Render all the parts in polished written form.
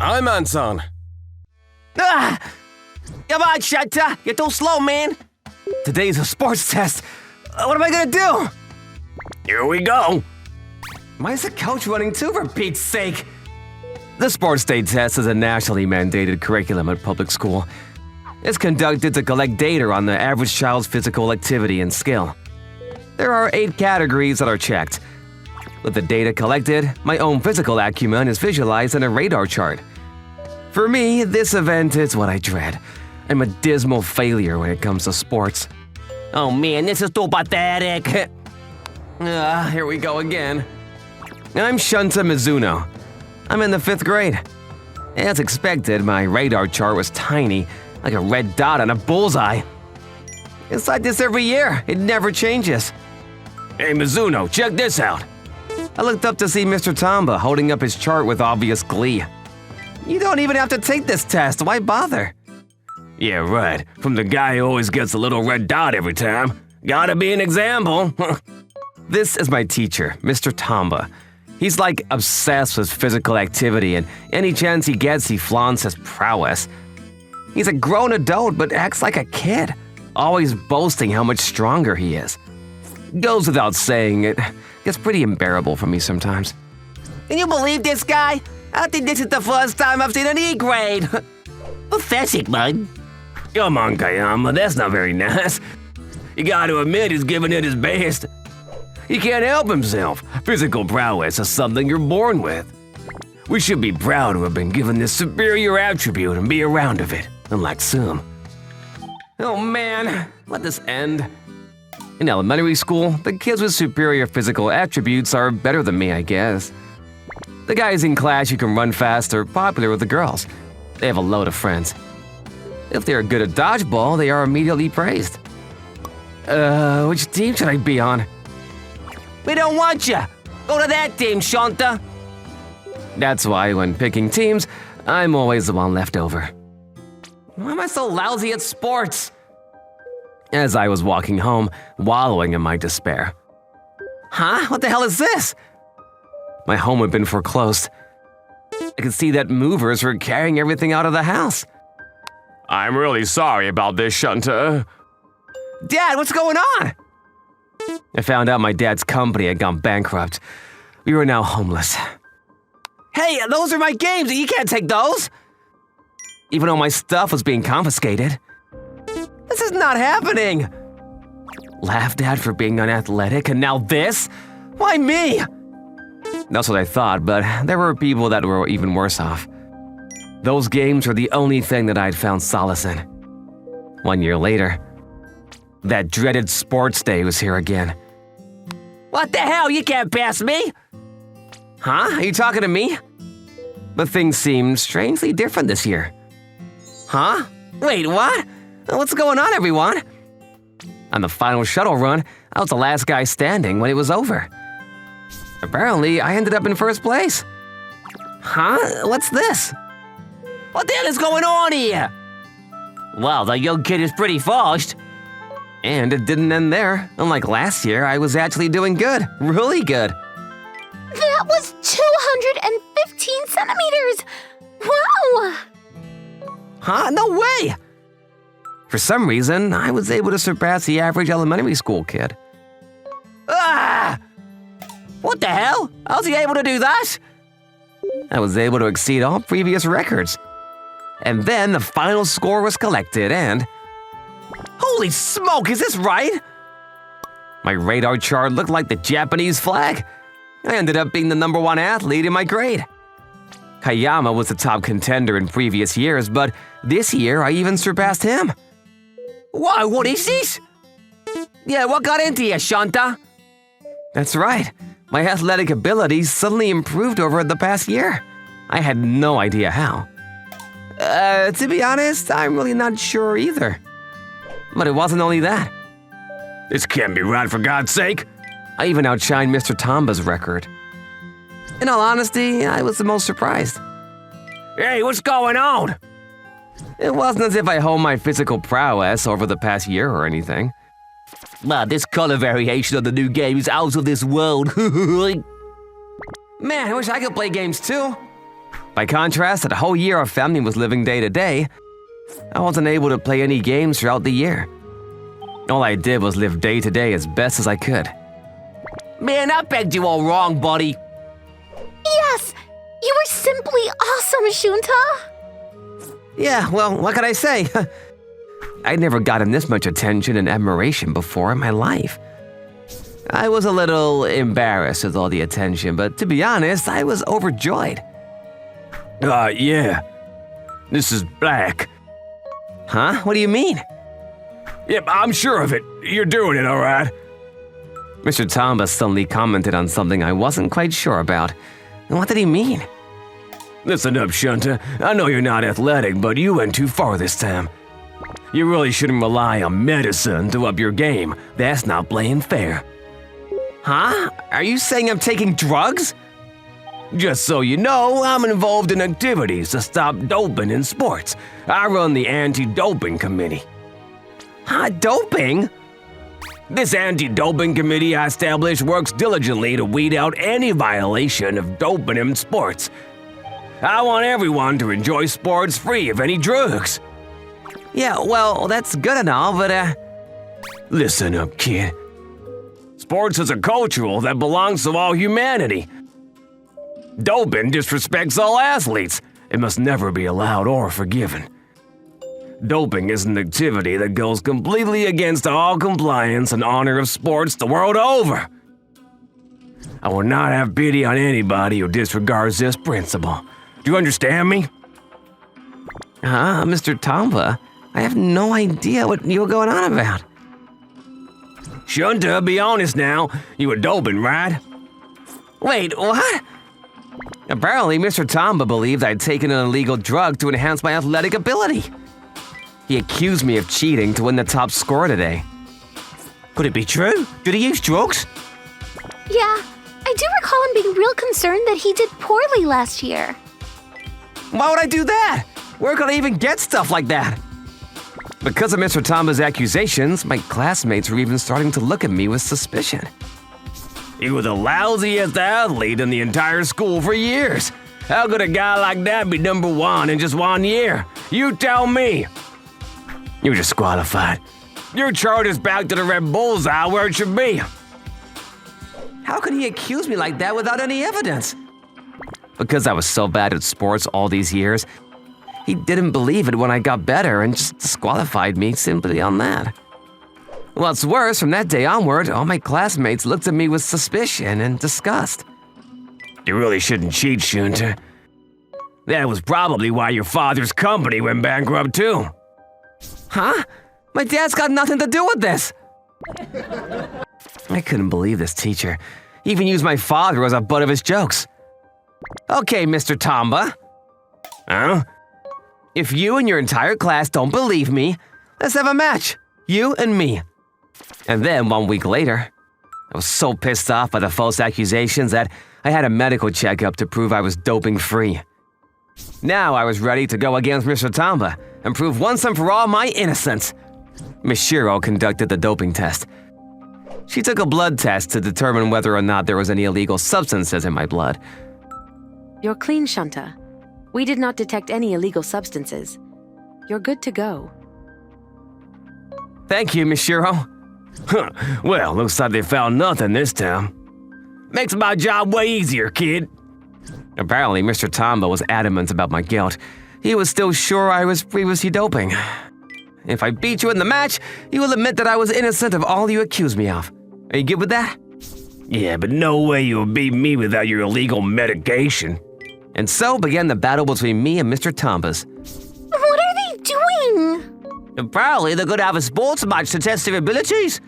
I'm Anton. Ah! Come on, Shanta! You're too slow, man! Today's a sports test. What am I gonna do? Here we go. Why is the coach running too, for Pete's sake? The sports day test is a nationally mandated curriculum at public school. It's conducted to collect data on the average child's physical activity and skill. There are 8 categories that are checked. With the data collected, my own physical acumen is visualized in a radar chart. For me, this event is what I dread. I'm a dismal failure when it comes to sports. Oh man, this is too pathetic. Here we go again. I'm Shunta Mizuno. I'm in the 5th grade. As expected, my radar chart was tiny, like a red dot on a bullseye. It's like this every year. It never changes. Hey, Mizuno, check this out. I looked up to see Mr. Tamba holding up his chart with obvious glee. You don't even have to take this test. Why bother? Yeah, right. From the guy who always gets a little red dot every time. Gotta be an example. This is my teacher, Mr. Tamba. He's like obsessed with physical activity, and any chance he gets, he flaunts his prowess. He's a grown adult, but acts like a kid, always boasting how much stronger he is. Goes without saying, it gets pretty unbearable for me sometimes. Can you believe this guy? I think this is the first time I've seen an E grade. Pathetic, bud. Come on, Kayama, that's not very nice. You gotta admit he's giving it his best. He can't help himself. Physical prowess is something you're born with. We should be proud to have been given this superior attribute and be around of it, unlike some. Oh man, let this end. In elementary school, the kids with superior physical attributes are better than me, I guess. The guys in class who can run fast are popular with the girls. They have a load of friends. If they are good at dodgeball, they are immediately praised. Which team should I be on? We don't want you! Go to that team, Shanta! That's why, when picking teams, I'm always the one left over. Why am I so lousy at sports? As I was walking home, wallowing in my despair. Huh? What the hell is this? My home had been foreclosed. I could see that movers were carrying everything out of the house. I'm really sorry about this, Shunta. Dad, what's going on? I found out my dad's company had gone bankrupt. We were now homeless. Hey, those are my games! You can't take those! Even though my stuff was being confiscated. This is not happening! Laughed at for being unathletic, and now this? Why me? That's what I thought, but there were people that were even worse off. Those games were the only thing that I'd found solace in. 1 year later, that dreaded sports day was here again. What the hell? You can't pass me! Huh? Are you talking to me? But things seemed strangely different this year. Huh? Wait, what? What's going on, everyone? On the final shuttle run, I was the last guy standing when it was over. Apparently, I ended up in first place. Huh? What's this? What the hell is going on here? Well, the young kid is pretty fast. And it didn't end there. Unlike last year, I was actually doing good. Really good. That was 215 centimeters! Wow! Huh? No way! For some reason, I was able to surpass the average elementary school kid. Ah! What the hell? How's he able to do that? I was able to exceed all previous records. And then the final score was collected and… Holy smoke, is this right? My radar chart looked like the Japanese flag. I ended up being the #1 athlete in my grade. Kayama was the top contender in previous years, but this year I even surpassed him. Whoa, what is this? Yeah, what got into you, Shanta? That's right. My athletic abilities suddenly improved over the past year. I had no idea how. To be honest, I'm really not sure either. But it wasn't only that. This can't be right, for God's sake. I even outshined Mr. Tamba's record. In all honesty, I was the most surprised. Hey, what's going on? It wasn't as if I honed my physical prowess over the past year or anything. But this color variation of the new game is out of this world. Man, I wish I could play games too. By contrast, the whole year our family was living day to day, I wasn't able to play any games throughout the year. All I did was live day to day as best as I could. Man, I pegged you all wrong, buddy. Yes, you were simply awesome, Shunta. Yeah, well, what can I say? I'd never gotten this much attention and admiration before in my life. I was a little embarrassed with all the attention, but to be honest, I was overjoyed. Yeah. This is Black. Huh? What do you mean? Yep, I'm sure of it. You're doing it, all right. Mr. Tamba suddenly commented on something I wasn't quite sure about. What did he mean? Listen up, Shunta. I know you're not athletic, but you went too far this time. You really shouldn't rely on medicine to up your game. That's not playing fair. Huh? Are you saying I'm taking drugs? Just so you know, I'm involved in activities to stop doping in sports. I run the anti-doping committee. Huh? Doping? This anti-doping committee I established works diligently to weed out any violation of doping in sports. I want everyone to enjoy sports free of any drugs. Yeah, well, that's good and all, but Listen up, kid. Sports is a cultural that belongs to all humanity. Doping disrespects all athletes. It must never be allowed or forgiven. Doping is an activity that goes completely against all compliance and honor of sports the world over. I will not have pity on anybody who disregards this principle. Do you understand me? Mr. Tamba, I have no idea what you were going on about. Shunta, be honest now. You were doping, right? Wait, what? Apparently, Mr. Tamba believed I'd taken an illegal drug to enhance my athletic ability. He accused me of cheating to win the top score today. Could it be true? Did he use drugs? Yeah, I do recall him being real concerned that he did poorly last year. Why would I do that? Where could I even get stuff like that? Because of Mr. Tamba's accusations, my classmates were even starting to look at me with suspicion. He was the lousiest athlete in the entire school for years. How could a guy like that be number one in just 1 year? You tell me. You're disqualified. Your chart is back to the red bullseye where it should be. How could he accuse me like that without any evidence? Because I was so bad at sports all these years, he didn't believe it when I got better and just disqualified me simply on that. What's worse, from that day onward, all my classmates looked at me with suspicion and disgust. You really shouldn't cheat, Shunta. That was probably why your father's company went bankrupt too. Huh? My dad's got nothing to do with this! I couldn't believe this teacher. He even used my father as a butt of his jokes. Okay, Mr. Tamba. Huh? If you and your entire class don't believe me, let's have a match. You and me. And then 1 week later, I was so pissed off by the false accusations that I had a medical checkup to prove I was doping free. Now I was ready to go against Mr. Tamba and prove once and for all my innocence. Miss Shiro conducted the doping test. She took a blood test to determine whether or not there was any illegal substances in my blood. You're clean, Shunta. We did not detect any illegal substances. You're good to go. Thank you, Miss Shiro. Huh. Well, looks like they found nothing this time. Makes my job way easier, kid. Apparently, Mr. Tamba was adamant about my guilt. He was still sure I was previously doping. If I beat you in the match, you will admit that I was innocent of all you accused me of. Are you good with that? Yeah, but no way you'll beat me without your illegal medication. And so began the battle between me and Mr. Tamba's. What are they doing? Apparently, they're gonna have a sports match to test their abilities.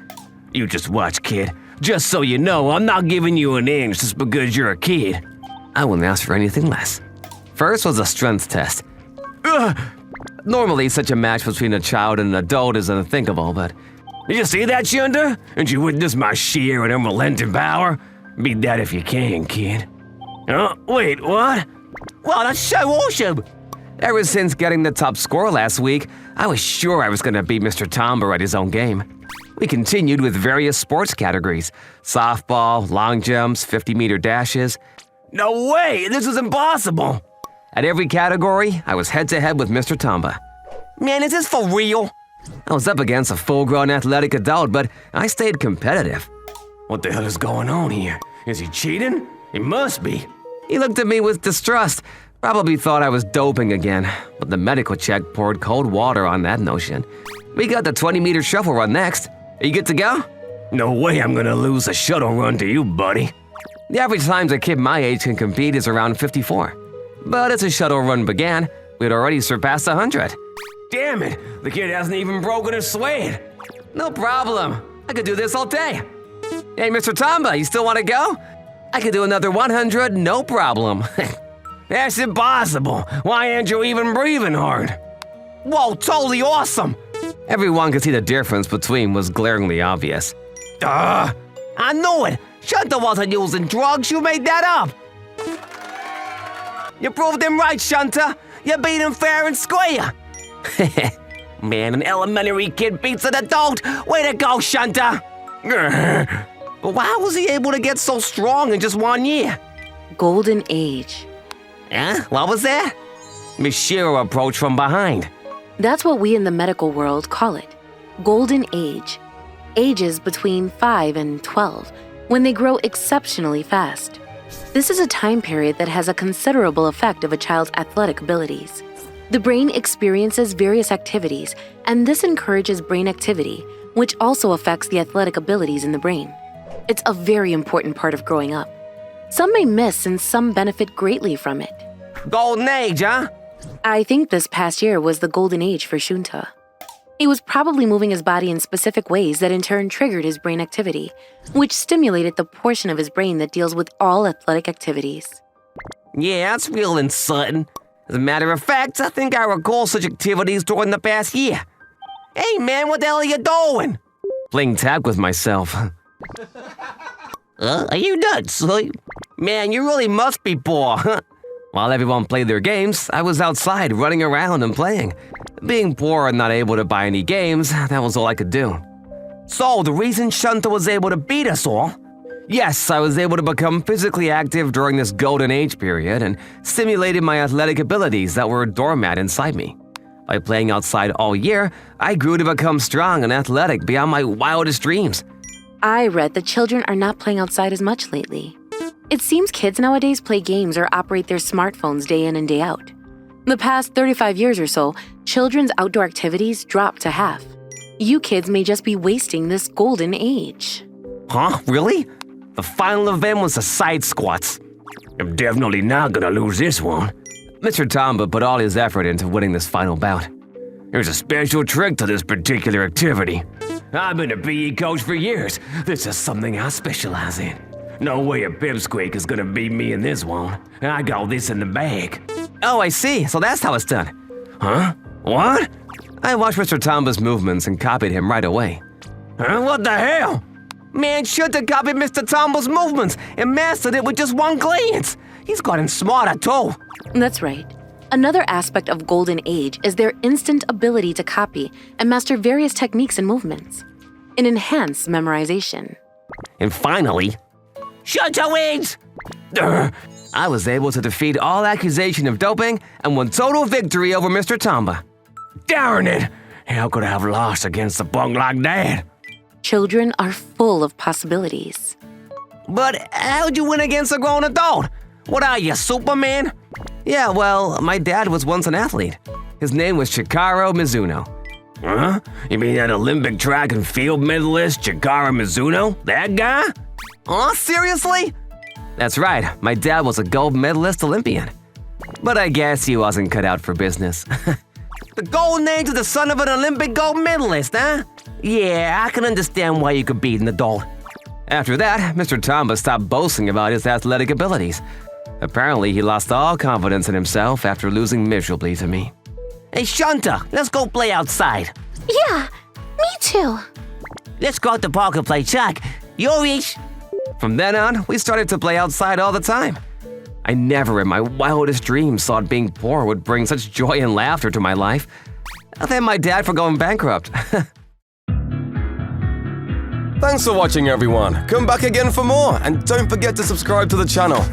You just watch, kid. Just so you know, I'm not giving you an inch just because you're a kid. I wouldn't ask for anything less. First was a strength test. Normally, such a match between a child and an adult is unthinkable, but... Did you see that, Shunta? Did you witness my sheer and unrelenting power? Beat that if you can, kid. Oh, wait, what? Wow, that's so awesome! Ever since getting the top score last week, I was sure I was gonna beat Mr. Tamba at his own game. We continued with various sports categories. Softball, long jumps, 50-meter dashes. No way! This is impossible! At every category, I was head-to-head with Mr. Tamba. Man, is this for real? I was up against a full-grown athletic adult, but I stayed competitive. What the hell is going on here? Is he cheating? He must be. He looked at me with distrust, probably thought I was doping again, but the medical check poured cold water on that notion. We got the 20-meter shuffle run next. Are you good to go? No way I'm gonna lose a shuttle run to you, buddy. The average times a kid my age can compete is around 54. But as the shuttle run began, we had already surpassed 100. Damn it, the kid hasn't even broken a sweat. No problem. I could do this all day. Hey, Mr. Tamba, you still want to go? I could do another 100, no problem. That's impossible. Why aren't you even breathing hard? Whoa, totally awesome! Everyone could see the difference between was glaringly obvious. Duh! I knew it! Shunta wasn't using drugs, you made that up! You proved him right, Shunta! You beat him fair and square! Man, an elementary kid beats an adult! Way to go, Shunta! But how was he able to get so strong in just 1 year? Golden age. Huh? What was that? Miss Shiro approached from behind. That's what we in the medical world call it. Golden age. Ages between 5 and 12, when they grow exceptionally fast. This is a time period that has a considerable effect of a child's athletic abilities. The brain experiences various activities, and this encourages brain activity, which also affects the athletic abilities in the brain. It's a very important part of growing up. Some may miss and some benefit greatly from it. Golden age, huh? I think this past year was the golden age for Shunta. He was probably moving his body in specific ways that in turn triggered his brain activity, which stimulated the portion of his brain that deals with all athletic activities. Yeah, that's real uncertain. As a matter of fact, I think I recall such activities during the past year. Hey man, what the hell are you doing? Playing tag with myself. Are you nuts? Man, you really must be poor. While everyone played their games, I was outside running around and playing. Being poor and not able to buy any games, that was all I could do. So, the reason Shunta was able to beat us all? Yes, I was able to become physically active during this golden age period and stimulated my athletic abilities that were dormant inside me. By playing outside all year, I grew to become strong and athletic beyond my wildest dreams. I read that children are not playing outside as much lately. It seems kids nowadays play games or operate their smartphones day in and day out. The past 35 years or so, children's outdoor activities dropped to half. You kids may just be wasting this golden age. Huh? Really? The final event was the side squats. I'm definitely not gonna lose this one. Mr. Tamba put all his effort into winning this final bout. There's a special trick to this particular activity. I've been a PE coach for years. This is something I specialize in. No way a pipsqueak is gonna beat me in this one. I got this in the bag. Oh, I see. So that's how it's done. Huh? What? I watched Mr. Tamba's movements and copied him right away. Huh? What the hell? Man, Shunta copied Mr. Tamba's movements and mastered it with just one glance. He's gotten smarter too. That's right. Another aspect of Golden Age is their instant ability to copy and master various techniques and movements. An enhanced memorization. And finally, Shunta wins! I was able to defeat all accusation of doping and won total victory over Mr. Tamba. Darn it! How could I have lost against a punk like that? Children are full of possibilities. But how'd you win against a grown adult? What are you, Superman? Yeah, well, my dad was once an athlete. His name was Chikaro Mizuno. Huh? You mean that Olympic track and field medalist, Chikaro Mizuno? That guy? Huh? Seriously? That's right, my dad was a gold medalist Olympian. But I guess he wasn't cut out for business. The golden age of the son of an Olympic gold medalist, huh? Yeah, I can understand why you could beat an adult. After that, Mr. Tamba stopped boasting about his athletic abilities. Apparently, he lost all confidence in himself after losing miserably to me. Hey, Shunta, let's go play outside. Yeah, me too. Let's go out the park and play check. You'll reach. From then on, we started to play outside all the time. I never in my wildest dreams thought being poor would bring such joy and laughter to my life. I thank my dad for going bankrupt. Thanks for watching, everyone. Come back again for more, and don't forget to subscribe to the channel.